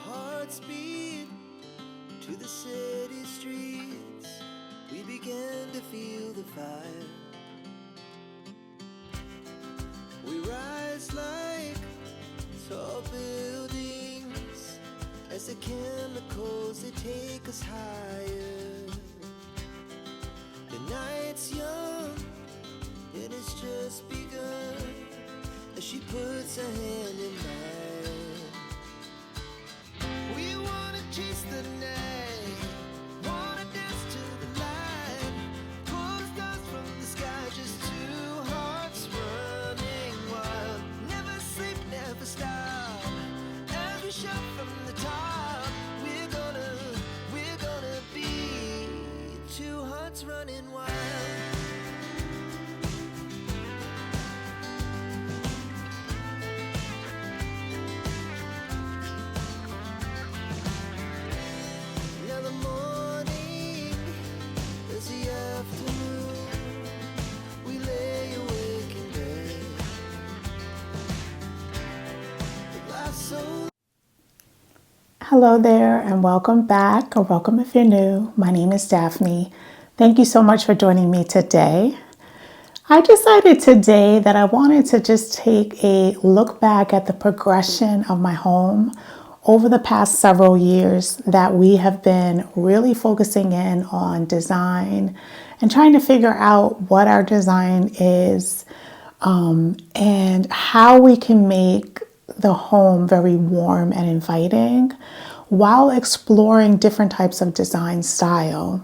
hearts beat to the city streets. We began to feel the fire. We rise like tall buildings as the chemicals, they take us higher. The night's young and it's just begun as she puts her hand in mine. We wanna chase the night, wanna dance to the light, pull the stars from the sky, just two hearts running wild. Never sleep, never stop, as we shout from the top. We're gonna be two hearts running wild. Now the morning is the afternoon. We lay awake in bed. The life's so. Hello there and welcome back, or welcome if you're new. My name is Daphne. Thank you so much for joining me today. I decided today that I wanted to just take a look back at the progression of my home over the past several years that we have been really focusing in on design and trying to figure out what our design is and how we can make the home very warm and inviting while exploring different types of design style.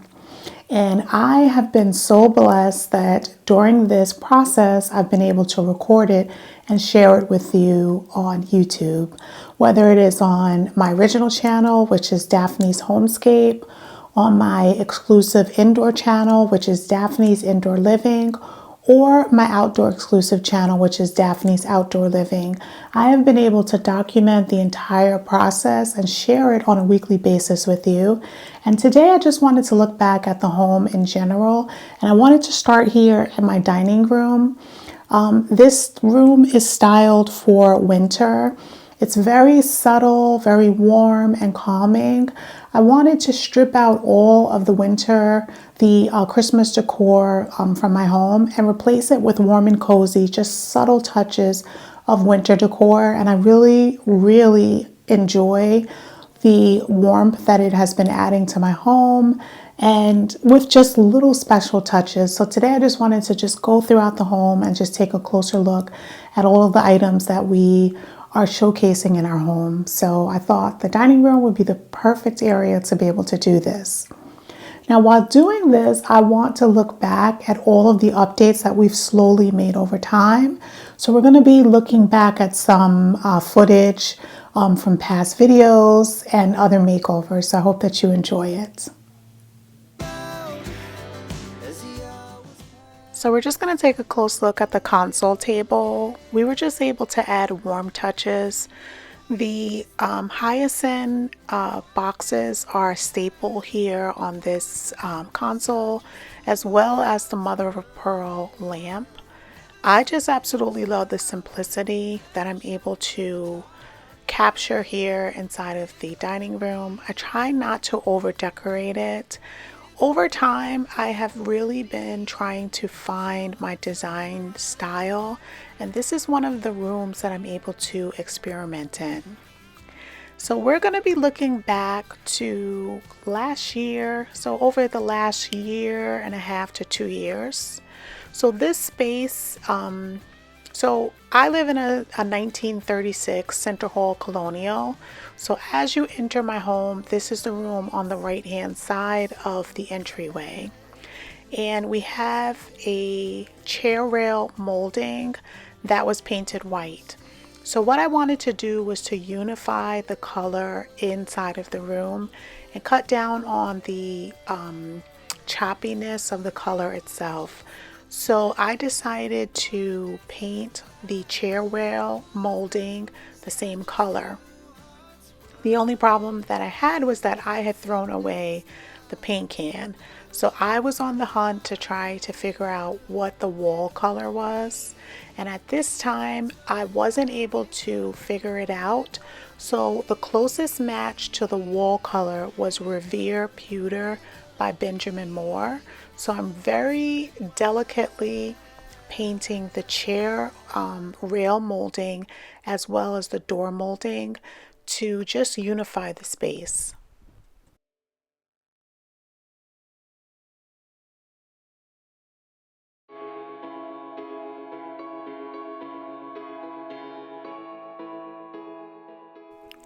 And I have been so blessed that during this process, I've been able to record it and share it with you on YouTube, whether it is on my original channel, which is Daphne's Homescape, on my exclusive indoor channel, which is Daphne's Indoor Living, or my outdoor exclusive channel, which is Daphne's Outdoor Living. I have been able to document the entire process and share it on a weekly basis with you. And today I just wanted to look back at the home in general. And I wanted to start here in my dining room. This room is styled for winter. It's very subtle, very warm and calming. I wanted to strip out all of the winter, the Christmas decor from my home and replace it with warm and cozy, just subtle touches of winter decor. And I really, really enjoy the warmth that it has been adding to my home and with just little special touches. So today I just wanted to just go throughout the home and just take a closer look at all of the items that we are showcasing in our home. So I thought the dining room would be the perfect area to be able to do this. Now, while doing this, I want to look back at all of the updates that we've slowly made over time. So we're going to be looking back at some footage from past videos and other makeovers. So I hope that you enjoy it. So we're just going to take a close look at the console table. We were just able to add warm touches. The hyacinth boxes are a staple here on this console, as well as the mother of pearl lamp. I just absolutely love the simplicity that I'm able to capture here inside of the dining room. I try not to over decorate it. Over time, I have really been trying to find my design style, and this is one of the rooms that I'm able to experiment in. So we're going to be looking back to last year, so over the last year and a half to 2 years. So this space, so I live in a 1936 Center Hall Colonial. So as you enter my home, this is the room on the right hand side of the entryway. And we have a chair rail molding that was painted white. So what I wanted to do was to unify the color inside of the room and cut down on the choppiness of the color itself. So I decided to paint the chair rail molding the same color. The only problem that I had was that I had thrown away the paint can. So I was on the hunt to try to figure out what the wall color was. And at this time, I wasn't able to figure it out. So the closest match to the wall color was Revere Pewter by Benjamin Moore. So I'm very delicately painting the chair rail molding as well as the door molding to just unify the space.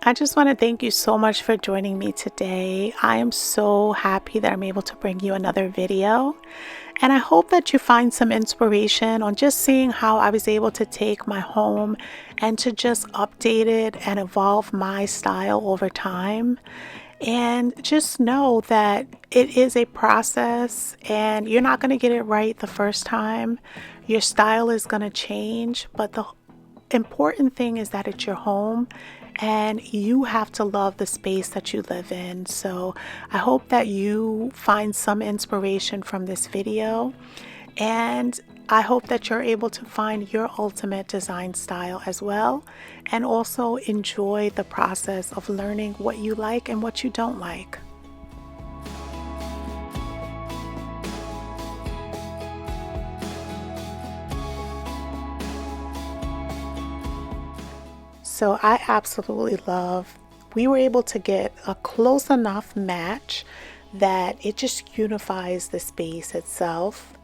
I just want to thank you so much for joining me today. I am so happy that I'm able to bring you another video. And I hope that you find some inspiration on just seeing how I was able to take my home and to just update it and evolve my style over time. And just know that it is a process and you're not going to get it right the first time. Your style is going to change, but the important thing is that it's your home and you have to love the space that you live in. So I hope that you find some inspiration from this video, and I hope that you're able to find your ultimate design style as well, and also enjoy the process of learning what you like and what you don't like. So I absolutely love, we were able to get a close enough match that it just unifies the space itself.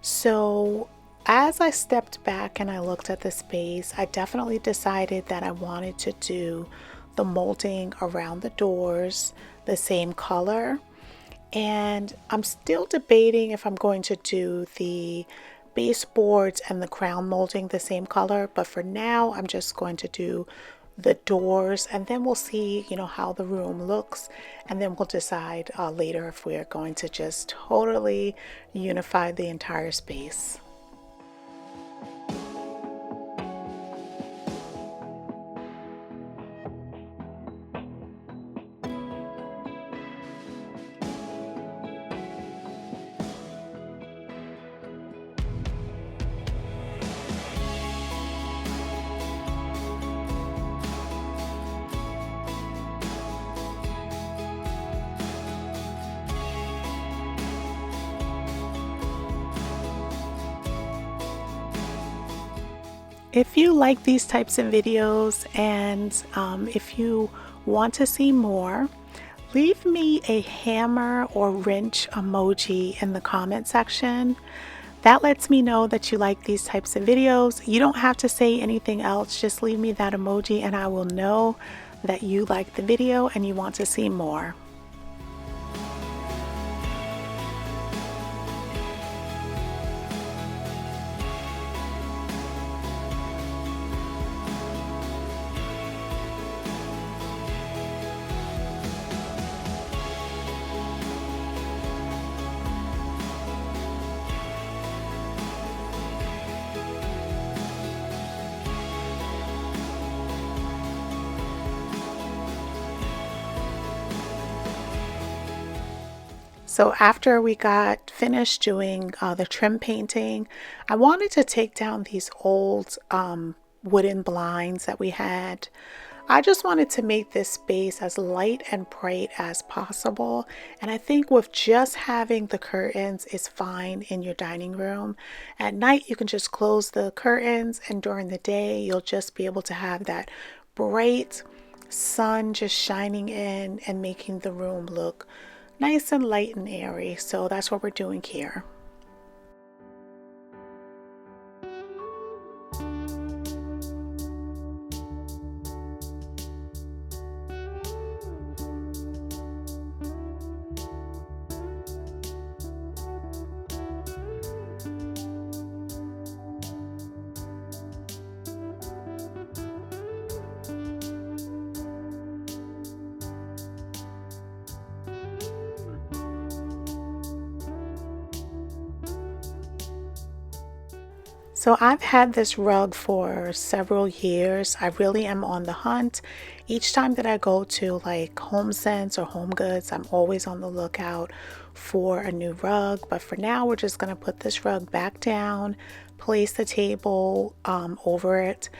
So as I stepped back and I looked at the space, I definitely decided that I wanted to do the molding around the doors the same color. And I'm still debating if I'm going to do the baseboards and the crown molding the same color, but for now I'm just going to do the doors, and then we'll see how the room looks, and then we'll decide later if we're going to just totally unify the entire space. If you like these types of videos and if you want to see more, leave me a hammer or wrench emoji in the comment section. That lets me know that you like these types of videos. You don't have to say anything else, just leave me that emoji and I will know that you like the video and you want to see more. So after we got finished doing the trim painting, I wanted to take down these old wooden blinds that we had. I just wanted to make this space as light and bright as possible. And I think with just having the curtains is fine in your dining room. At night, you can just close the curtains, and during the day, you'll just be able to have that bright sun just shining in and making the room look nice and light and airy. So that's what we're doing here. So I've had this rug for several years. I really am on the hunt. Each time that I go to like HomeSense or HomeGoods, I'm always on the lookout for a new rug. But for now, we're just going to put this rug back down, place the table over it,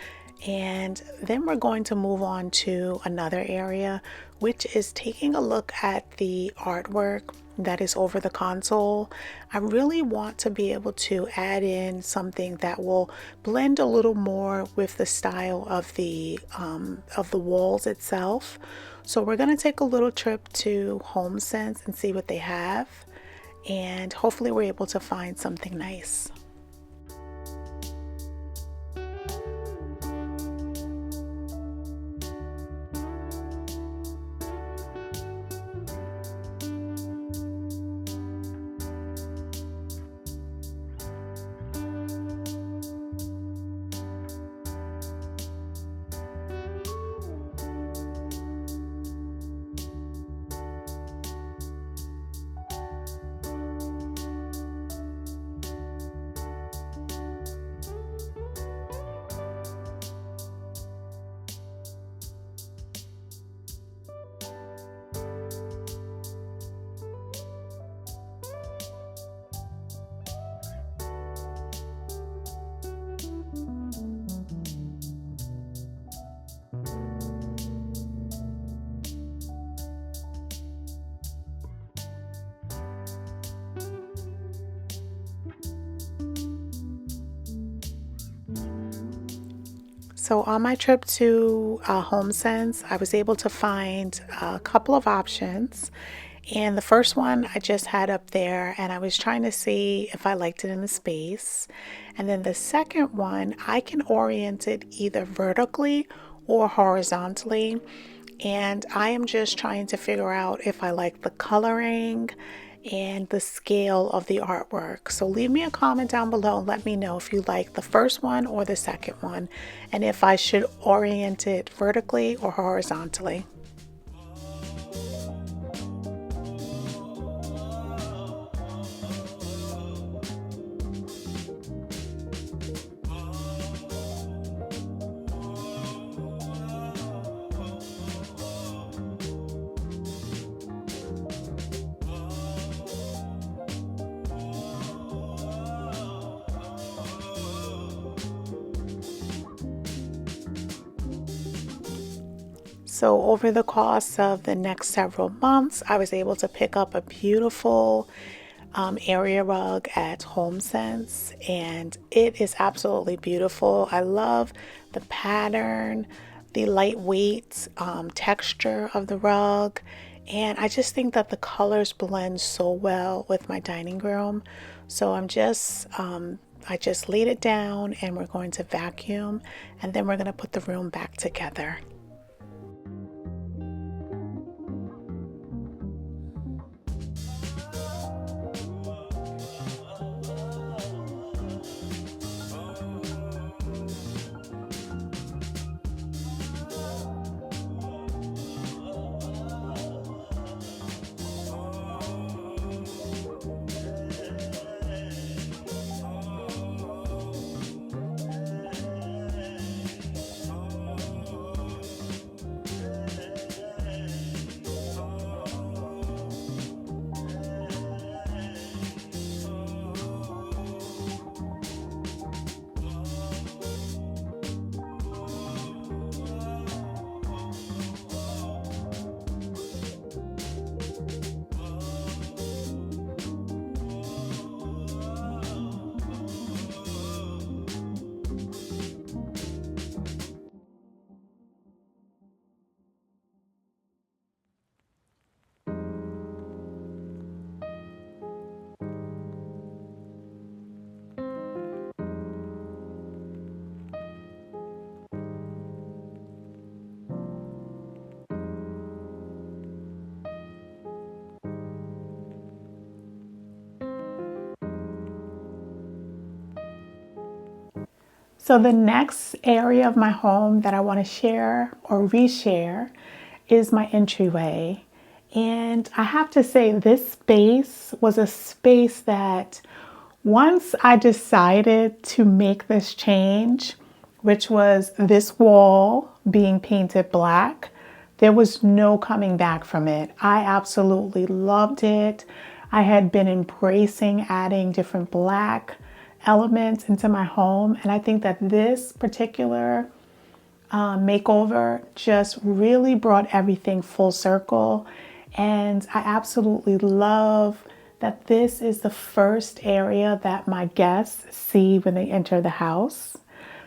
and then we're going to move on to another area, which is taking a look at the artwork that is over the console. I really want to be able to add in something that will blend a little more with the style of the walls itself. So we're going to take a little trip to HomeSense and see what they have, and hopefully we're able to find something nice. So on my trip to HomeSense, I was able to find a couple of options. And the first one I just had up there, and I was trying to see if I liked it in the space. And then the second one, I can orient it either vertically or horizontally. And I am just trying to figure out if I like the coloring and the scale of the artwork. So leave me a comment down below and let me know if you like the first one or the second one, and if I should orient it vertically or horizontally. So over the course of the next several months, I was able to pick up a beautiful area rug at HomeSense, and it is absolutely beautiful. I love the pattern, the lightweight texture of the rug, and I just think that the colors blend so well with my dining room. So I just laid it down, and we're going to vacuum, and then we're going to put the room back together. So the next area of my home that I want to share or reshare is my entryway. And I have to say, this space was a space that Once I decided to make this change, which was this wall being painted black, there was no coming back from it. I absolutely loved it. I had been embracing adding different black elements into my home, and I think that this particular makeover just really brought everything full circle. And I absolutely love that this is the first area that my guests see when they enter the house.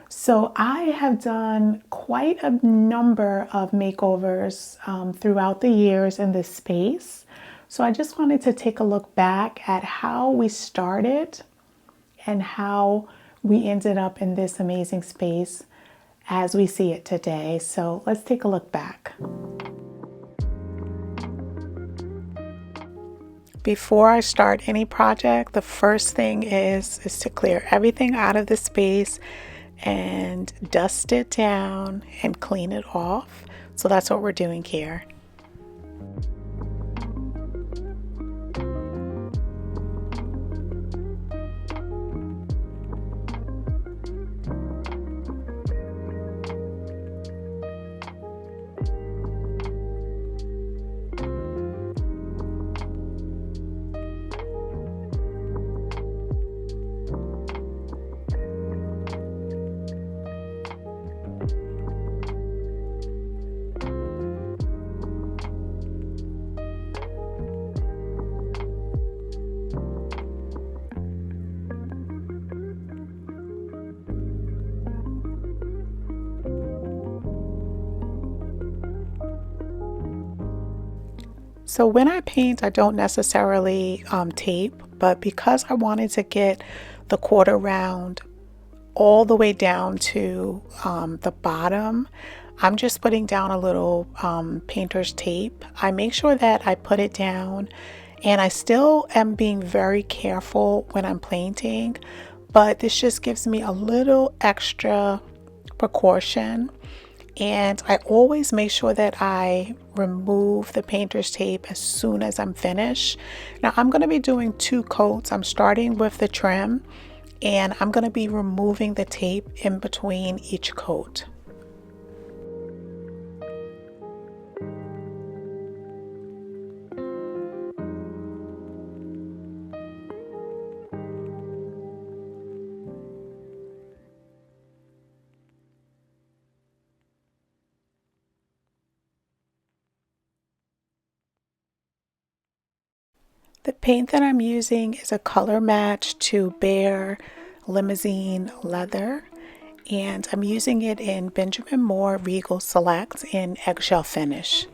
So I have done quite a number of makeovers throughout the years in this space. So I just wanted to take a look back at how we started and how we ended up in this amazing space as we see it today. So let's take a look back. Before I start any project, the first thing is to clear everything out of the space and dust it down and clean it off. So that's what we're doing here. So when I paint, I don't necessarily tape, but because I wanted to get the quarter round all the way down to the bottom, I'm just putting down a little painter's tape. I make sure that I put it down, and I still am being very careful when I'm painting, but this just gives me a little extra precaution. And I always make sure that I remove the painter's tape as soon as I'm finished. Now I'm going to be doing 2 coats. I'm starting with the trim, and I'm going to be removing the tape in between each coat. The paint that I'm using is a color match to Bare Limousine Leather, and I'm using it in Benjamin Moore Regal Select in eggshell finish.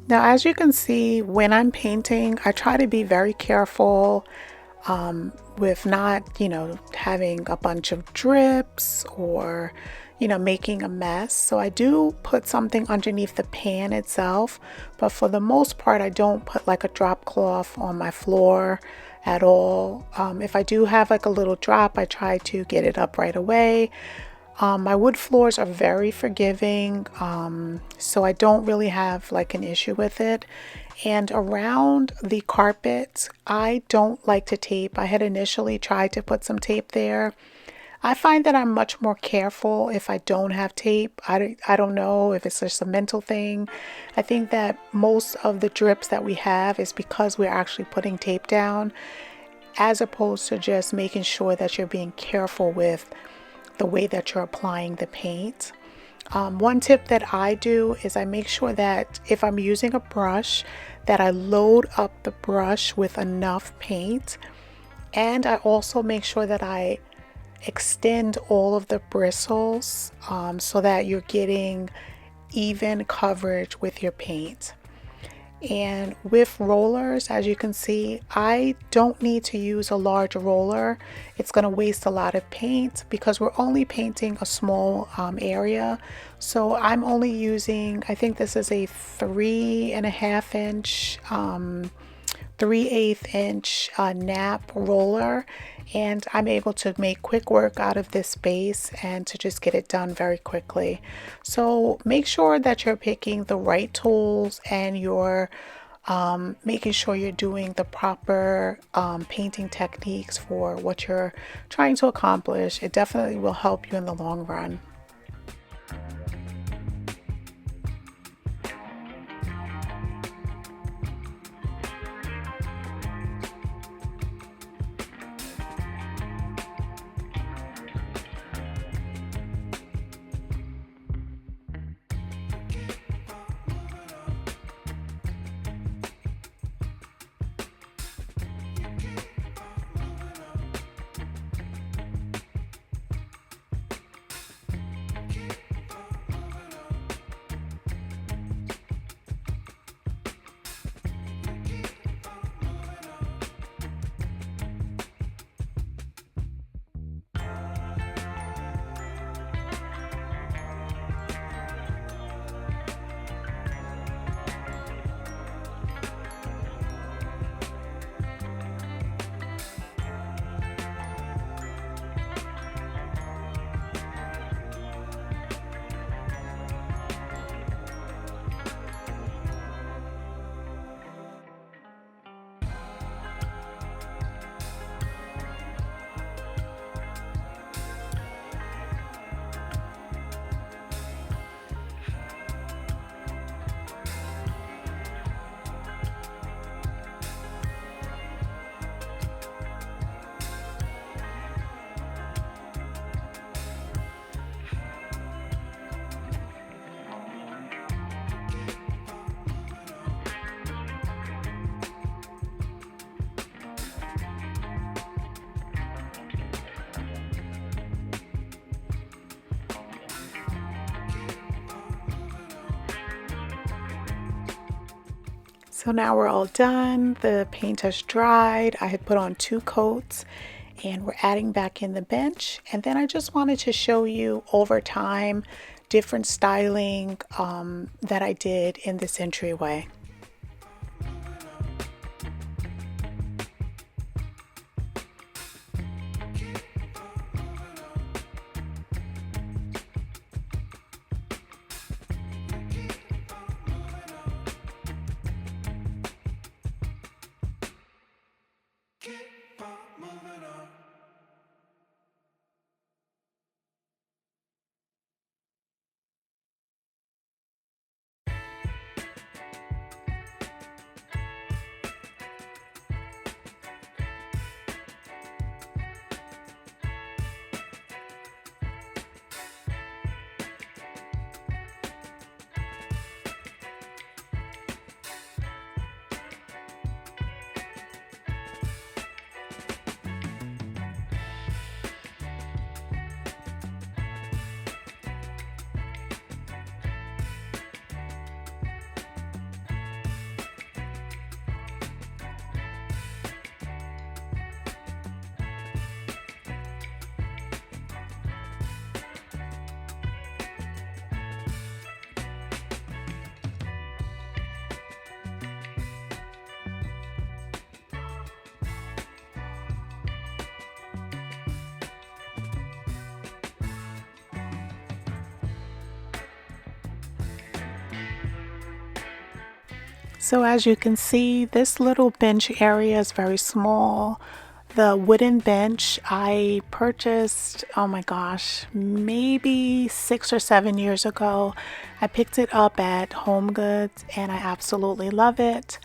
Now, as you can see, when I'm painting, I try to be very careful with not, having a bunch of drips or, making a mess. So I do put something underneath the pan itself, but for the most part, I don't put like a drop cloth on my floor at all. If I do have like a little drop, I try to get it up right away. My wood floors are very forgiving, so I don't really have like an issue with it. And around the carpet, I don't like to tape. I had initially tried to put some tape there. I find that I'm much more careful if I don't have tape. I don't know if it's just a mental thing. I think that most of the drips that we have is because we're actually putting tape down, as opposed to just making sure that you're being careful with the way that you're applying the paint. One tip that I do is I make sure that if I'm using a brush, that I load up the brush with enough paint, and I also make sure that I extend all of the bristles so that you're getting even coverage with your paint. And with rollers, as you can see, I don't need to use a large roller. It's going to waste a lot of paint because we're only painting a small area. So I'm only using, I think this is a 3.5 inch 3/8 inch nap roller, and I'm able to make quick work out of this space and to just get it done very quickly. So make sure that you're picking the right tools and you're making sure you're doing the proper painting techniques for what you're trying to accomplish. It definitely will help you in the long run. So now we're all done. The paint has dried. I had put on 2 coats and we're adding back in the bench. And then I just wanted to show you over time different styling that I did in this entryway. So as you can see, this little bench area is very small. The wooden bench I purchased, oh my gosh, maybe 6 or 7 years ago. I picked it up at Home Goods and I absolutely love it.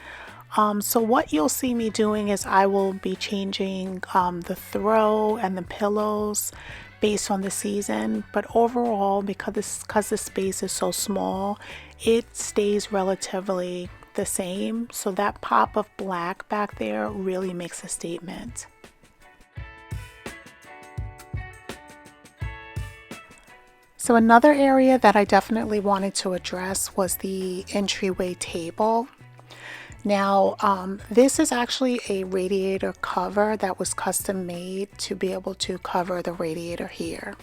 So what you'll see me doing is I will be changing the throw and the pillows based on the season, but overall, because the space is so small, it stays relatively the same. So that pop of black back there really makes a statement. So another area that I definitely wanted to address was the entryway table. Now, this is actually a radiator cover that was custom made to be able to cover the radiator here.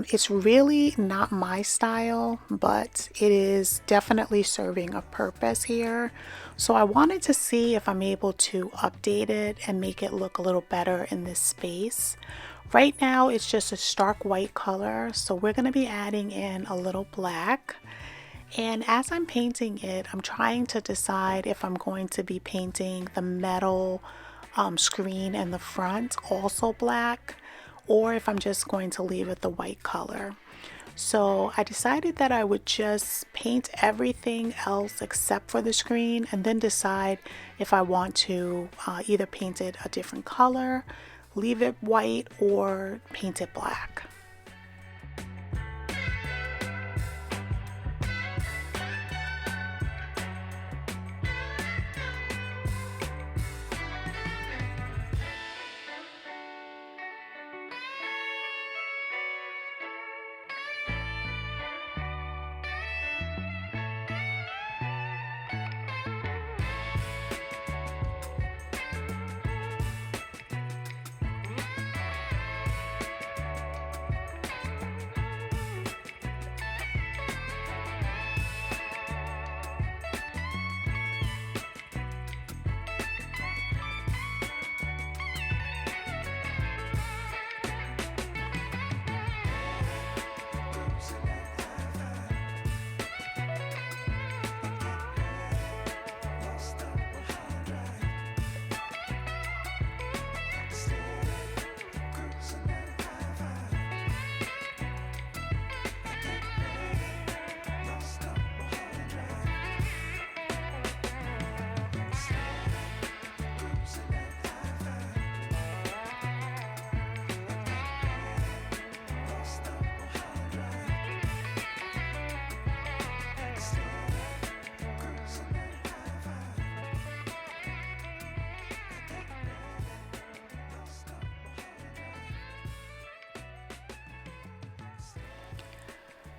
It's really not my style, but it is definitely serving a purpose here. So I wanted to see if I'm able to update it and make it look a little better in this space. Right now, it's just a stark white color, so we're going to be adding in a little black. And as I'm painting it, I'm trying to decide if I'm going to be painting the metal screen in the front also black, or if I'm just going to leave it the white color. So I decided that I would just paint everything else except for the screen and then decide if I want to either paint it a different color, leave it white, or paint it black.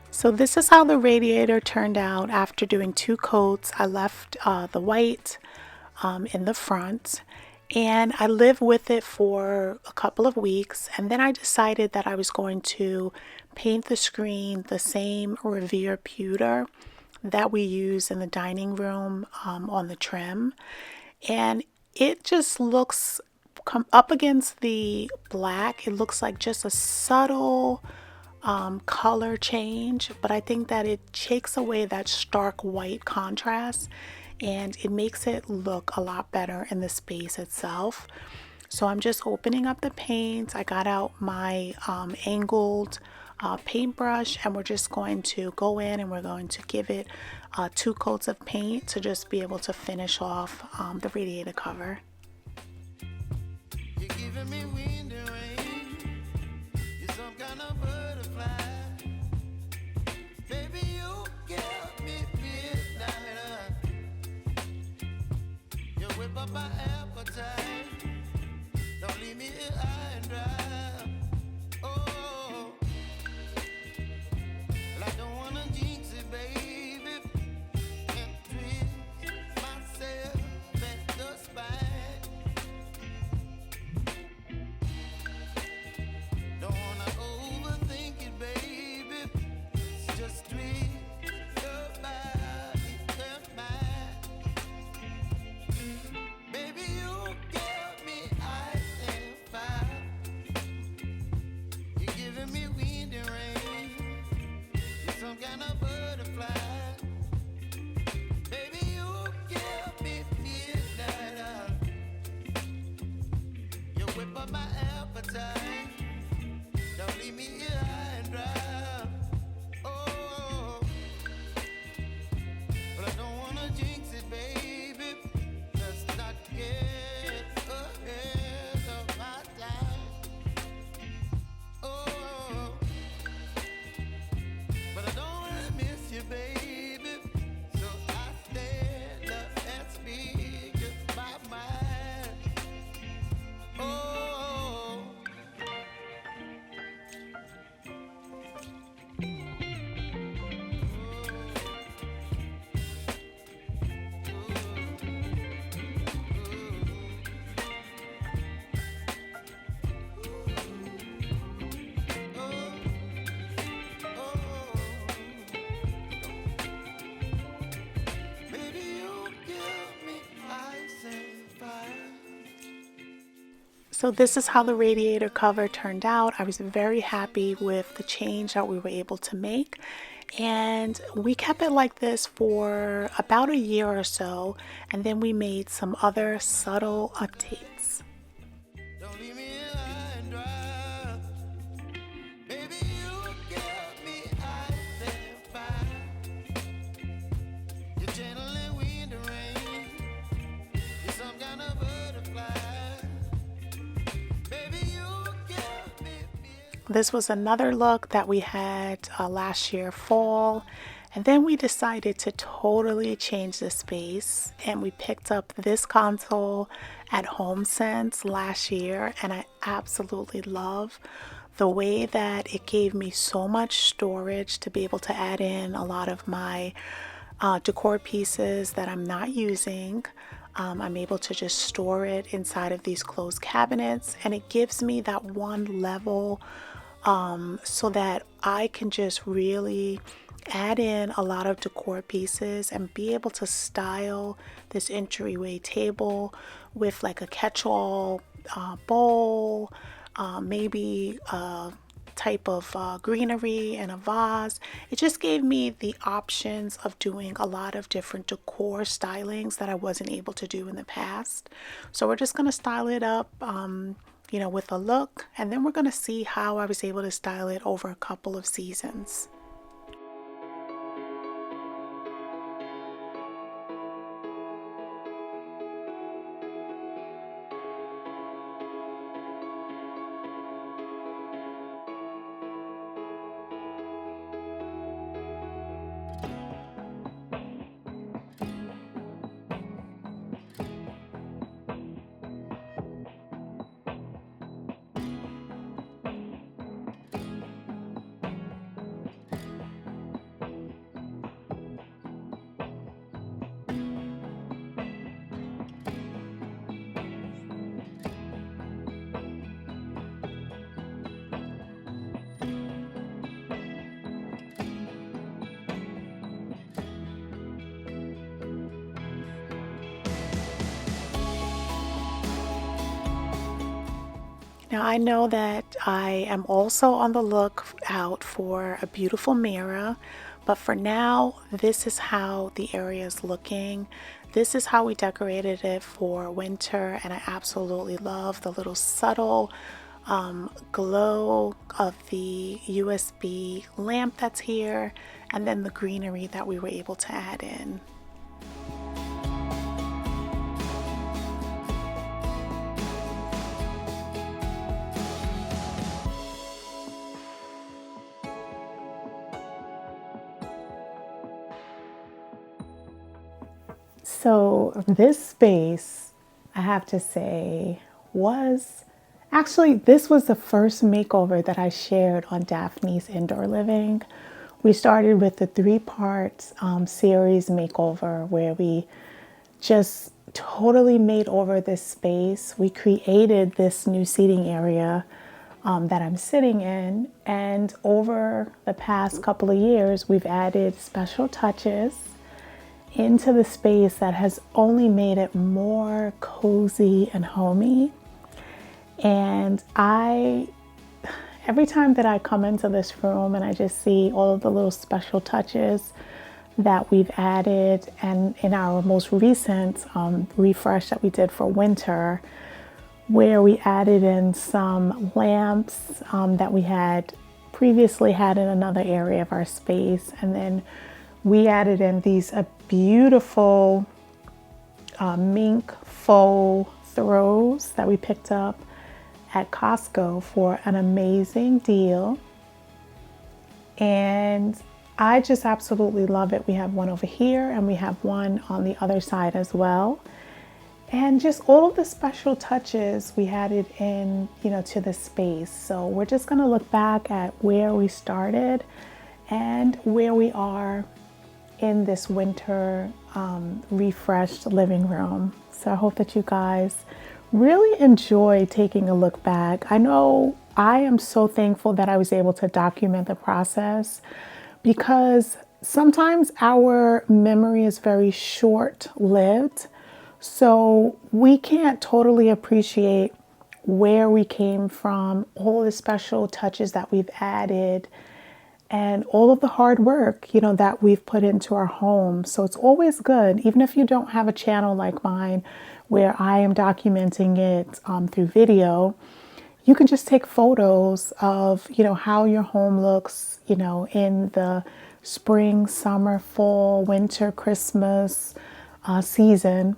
So this is how the radiator turned out after doing 2 coats. I left the white in the front, and I lived with it for a couple of weeks, and then I decided that I was going to paint the screen the same Revere pewter that we use in the dining room on the trim, and it just looks up against the black. It looks like just a subtle color change, but I think that it takes away that stark white contrast and it makes it look a lot better in the space itself. So I'm just opening up the paint. I got out my angled paintbrush, and we're just going to go in and we're going to give it 2 coats of paint to just be able to finish off the radiator cover. You're giving me wind and rain. You're some kind of butterfly. Baby, you give me midnight. You whip up my appetite. Don't leave me here high and dry. Oh, well, I don't wanna jinx it, baby, and twist myself at the spine. So this is how the radiator cover turned out. I was very happy with the change that we were able to make. And we kept it like this for about a year or so. And then we made some other subtle updates. Don't leave me high and dry. Baby, you give me ice and fire. You're channeling wind and rain. You're some kind of butterfly. Baby, you give me. This was another look that we had last year fall, and then we decided to totally change the space, and we picked up this console at HomeSense last year, and I absolutely love the way that it gave me so much storage to be able to add in a lot of my decor pieces that I'm not using. I'm able to just store it inside of these closed cabinets, and it gives me that one level so that I can just really add in a lot of decor pieces and be able to style this entryway table with like a catch-all bowl, maybe a type of greenery and a vase. It just gave me the options of doing a lot of different decor stylings that I wasn't able to do in the past. So we're just going to style it up with a look, and then we're going to see how I was able to style it over a couple of seasons. Now I know that I am also on the lookout for a beautiful mirror, but for now, this is how the area is looking. This is how we decorated it for winter, and I absolutely love the little subtle glow of the USB lamp that's here, and then the greenery that we were able to add in. So this space, I have to say, this was the first makeover that I shared on Daphne's Indoor Living. We started with the 3-part series makeover where we just totally made over this space. We created this new seating area that I'm sitting in, and over the past couple of years, we've added special touches into the space that has only made it more cozy and homey. And every time that I come into this room and I just see all of the little special touches that we've added, and in our most recent refresh that we did for winter, where we added in some lamps that we had previously had in another area of our space, and then we added in these beautiful mink faux throws that we picked up at Costco for an amazing deal. And I just absolutely love it. We have one over here and we have one on the other side as well. And just all of the special touches we added in, to the space. So we're just going to look back at where we started and where we are in this winter refreshed living room. So I hope that you guys really enjoy taking a look back. I know I am so thankful that I was able to document the process, because sometimes our memory is very short-lived, so we can't totally appreciate where we came from, all the special touches that we've added, and all of the hard work, that we've put into our home. So it's always good, even if you don't have a channel like mine where I am documenting it through video, you can just take photos of, how your home looks, in the spring, summer, fall, winter, Christmas season,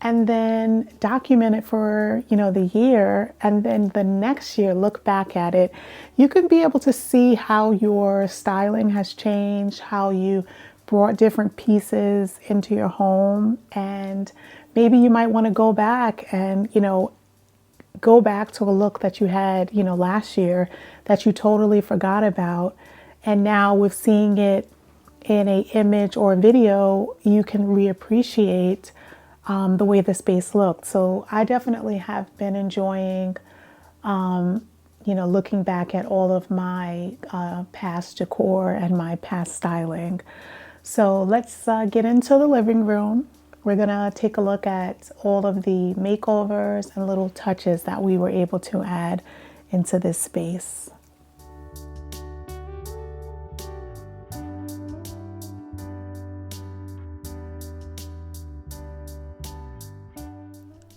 and then document it for, the year. And then the next year, look back at it. You can be able to see how your styling has changed, how you brought different pieces into your home. And maybe you might want to go back and, go back to a look that you had, last year that you totally forgot about. And now with seeing it in a image or a video, you can reappreciate the way the space looked. So I definitely have been enjoying, looking back at all of my past decor and my past styling. So let's get into the living room. We're gonna take a look at all of the makeovers and little touches that we were able to add into this space.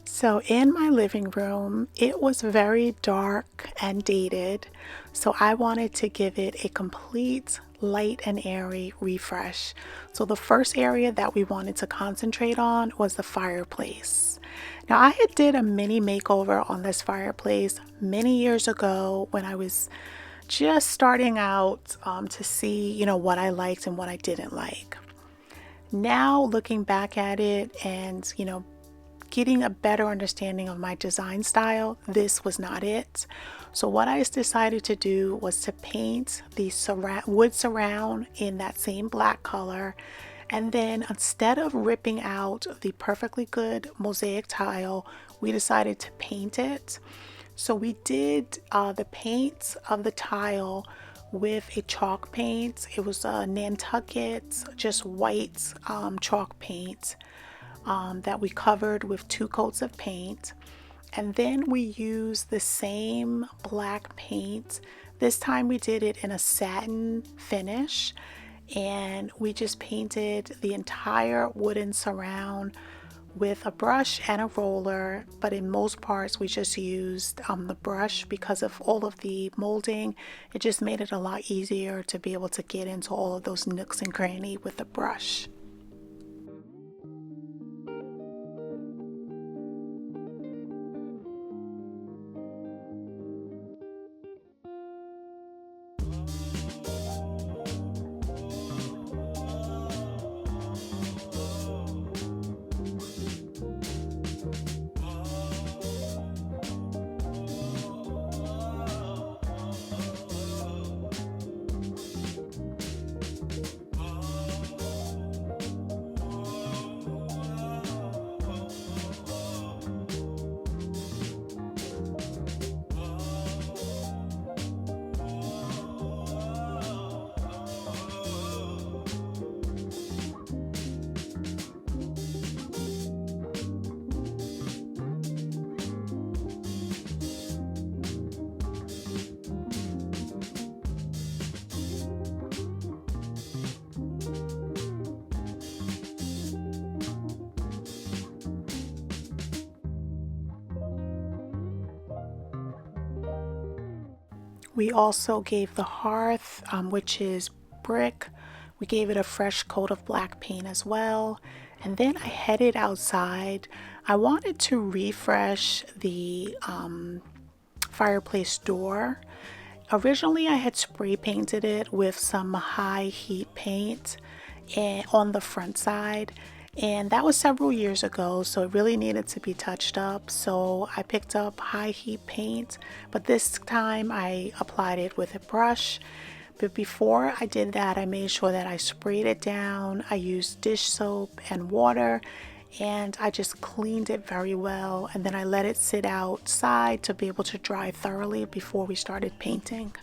So in my living room, it was very dark and dated. So I wanted to give it a complete light and airy refresh. So the first area that we wanted to concentrate on was the fireplace. Now I had did a mini makeover on this fireplace many years ago when I was just starting out to see, what I liked and what I didn't like. Now looking back at it and, getting a better understanding of my design style, this was not it. So what I decided to do was to paint the wood surround in that same black color. And then instead of ripping out the perfectly good mosaic tile, we decided to paint it. So we did the paint of the tile with a chalk paint. It was a Nantucket, just white chalk paint. That we covered with 2 coats of paint, and then we used the same black paint. This time we did it in a satin finish, and we just painted the entire wooden surround with a brush and a roller, but in most parts we just used the brush because of all of the molding. It just made it a lot easier to be able to get into all of those nooks and crannies with the brush. We also gave the hearth, which is brick, we gave it a fresh coat of black paint as well. And then I headed outside. I wanted to refresh the fireplace door. Originally, I had spray painted it with some high heat paint on the front side. And that was several years ago, so it really needed to be touched up. So I picked up high heat paint, but this time I applied it with a brush. But before I did that, I made sure that I sprayed it down. I used dish soap and water, and I just cleaned it very well. And then I let it sit outside to be able to dry thoroughly before we started painting.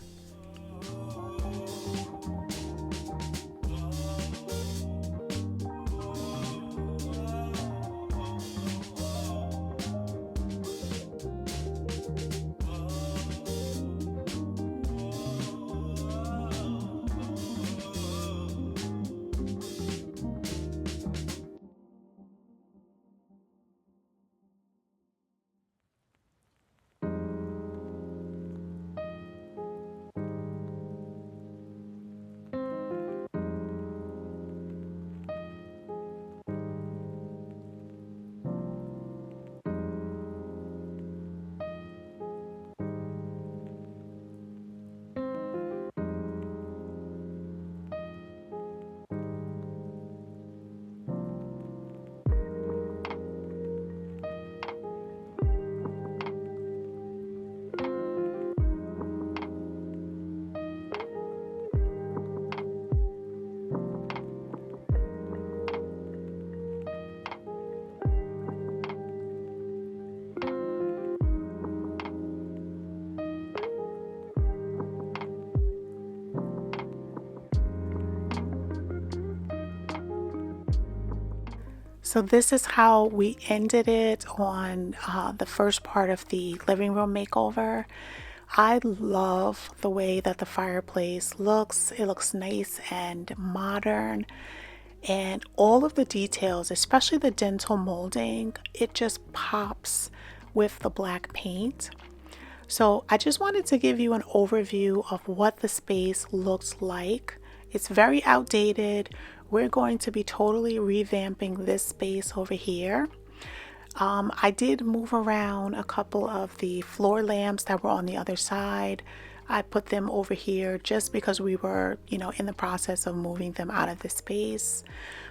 So this is how we ended it on the first part of the living room makeover. I love the way that the fireplace looks. It looks nice and modern. And all of the details, especially the dental molding, it just pops with the black paint. So I just wanted to give you an overview of what the space looks like. It's very outdated. We're going to be totally revamping this space over here. I did move around a couple of the floor lamps that were on the other side. I put them over here just because we were, in the process of moving them out of the space.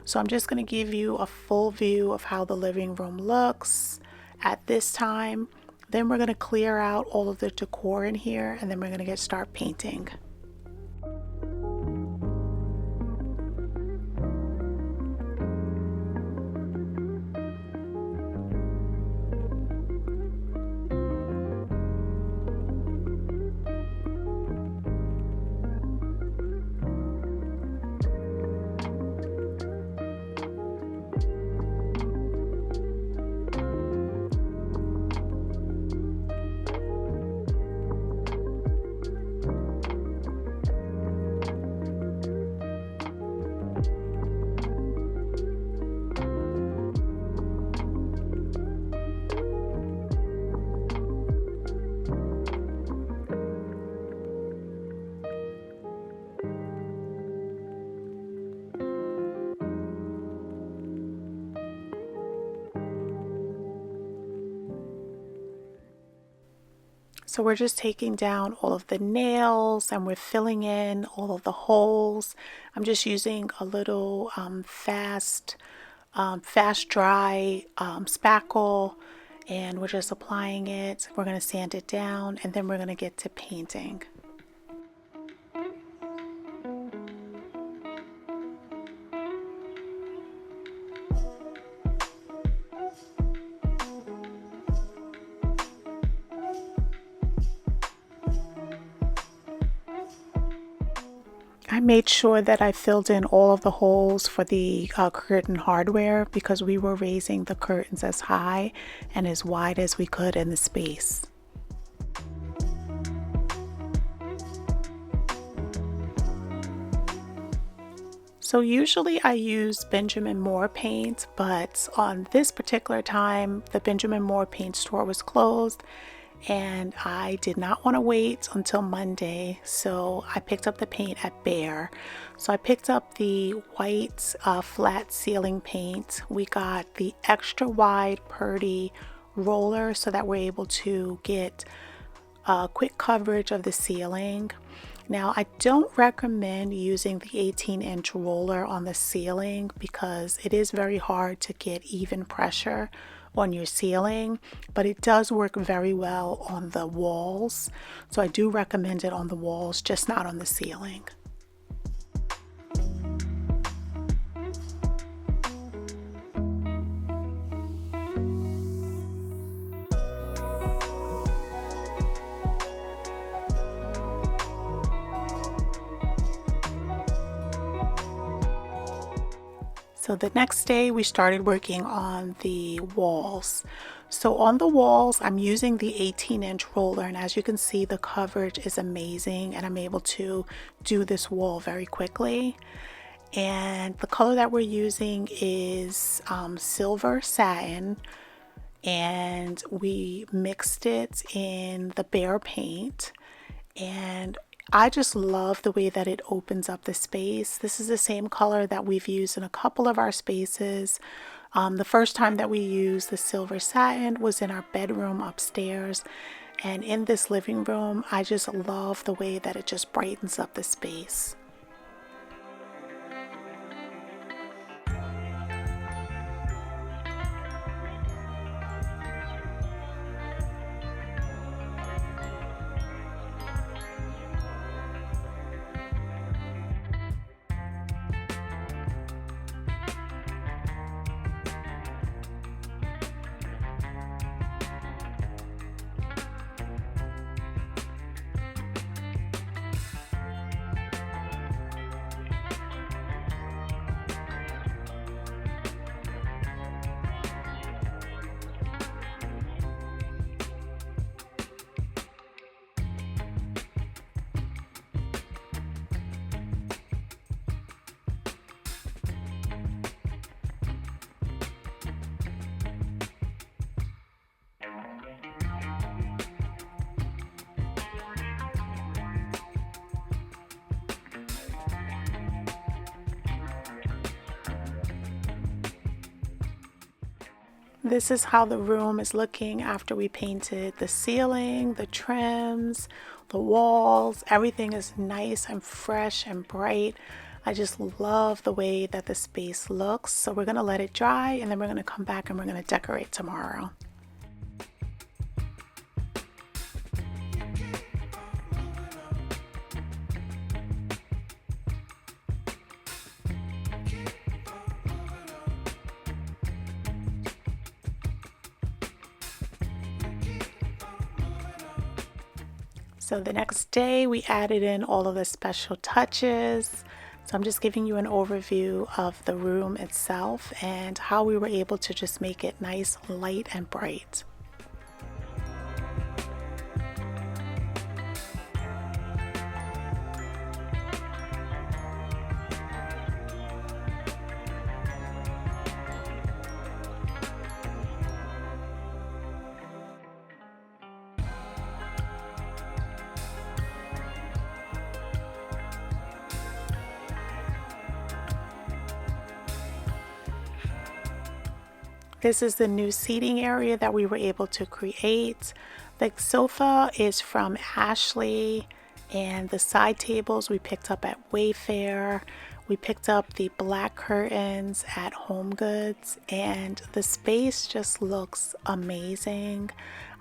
So I'm just going to give you a full view of how the living room looks at this time. Then we're going to clear out all of the decor in here, and then we're going to start painting. So we're just taking down all of the nails and we're filling in all of the holes. I'm just using a little fast dry spackle, and we're just applying it. We're going to sand it down, and then we're going to get to painting. I made sure that I filled in all of the holes for the curtain hardware because we were raising the curtains as high and as wide as we could in the space. So usually I use Benjamin Moore paint, but on this particular time, the Benjamin Moore paint store was closed and I did not want to wait until Monday, so I picked up the paint at Behr. So I picked up the white flat ceiling paint. We got the extra wide Purdy roller so that we're able to get quick coverage of the ceiling. Now, I don't recommend using the 18-inch roller on the ceiling because it is very hard to get even pressure on your ceiling, but it does work very well on the walls. So I do recommend it on the walls, just not on the ceiling. So the next day we started working on the walls. So on the walls, I'm using the 18-inch roller, and as you can see, the coverage is amazing and I'm able to do this wall very quickly. And the color that we're using is silver satin, and we mixed it in the Behr paint, and I just love the way that it opens up the space. This is the same color that we've used in a couple of our spaces. The first time that we used the silver satin was in our bedroom upstairs. And in this living room, I just love the way that it just brightens up the space. This is how the room is looking after we painted the ceiling, the trims, the walls. Everything is nice and fresh and bright. I just love the way that the space looks. So we're going to let it dry, and then we're going to come back and we're going to decorate tomorrow. So the next day we added in all of the special touches. So I'm just giving you an overview of the room itself and how we were able to just make it nice, light, and bright. This is the new seating area that we were able to create. The sofa is from Ashley, and the side tables we picked up at Wayfair. We picked up the black curtains at HomeGoods, and the space just looks amazing.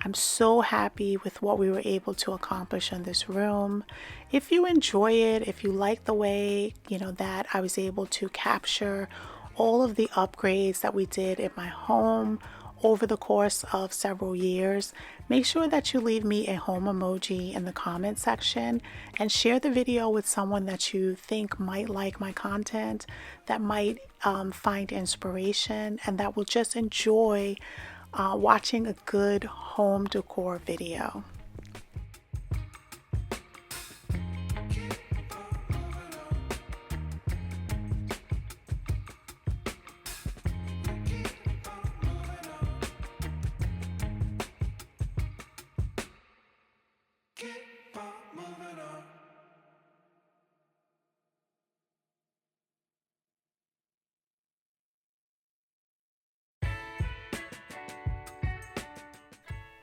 I'm so happy with what we were able to accomplish in this room. If you enjoy it, if you like the way, that I was able to capture all of the upgrades that we did in my home over the course of several years, make sure that you leave me a home emoji in the comment section and share the video with someone that you think might like my content, that might find inspiration, and that will just enjoy watching a good home decor video.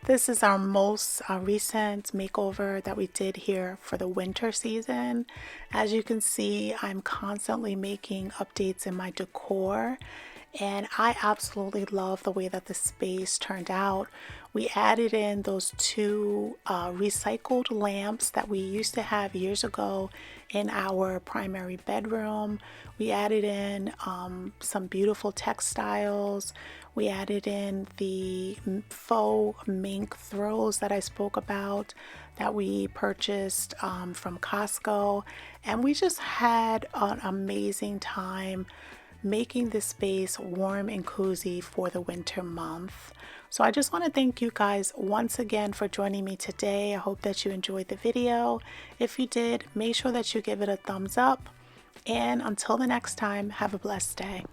This is our most recent makeover that we did here for the winter season. As you can see, I'm constantly making updates in my decor, and I absolutely love the way that the space turned out. We added in those two recycled lamps that we used to have years ago in our primary bedroom. We added in some beautiful textiles. We added in the faux mink throws that I spoke about that we purchased from Costco. And we just had an amazing time making this space warm and cozy for the winter month. So I just want to thank you guys once again for joining me today. I hope that you enjoyed the video. If you did, make sure that you give it a thumbs up. And until the next time, have a blessed day.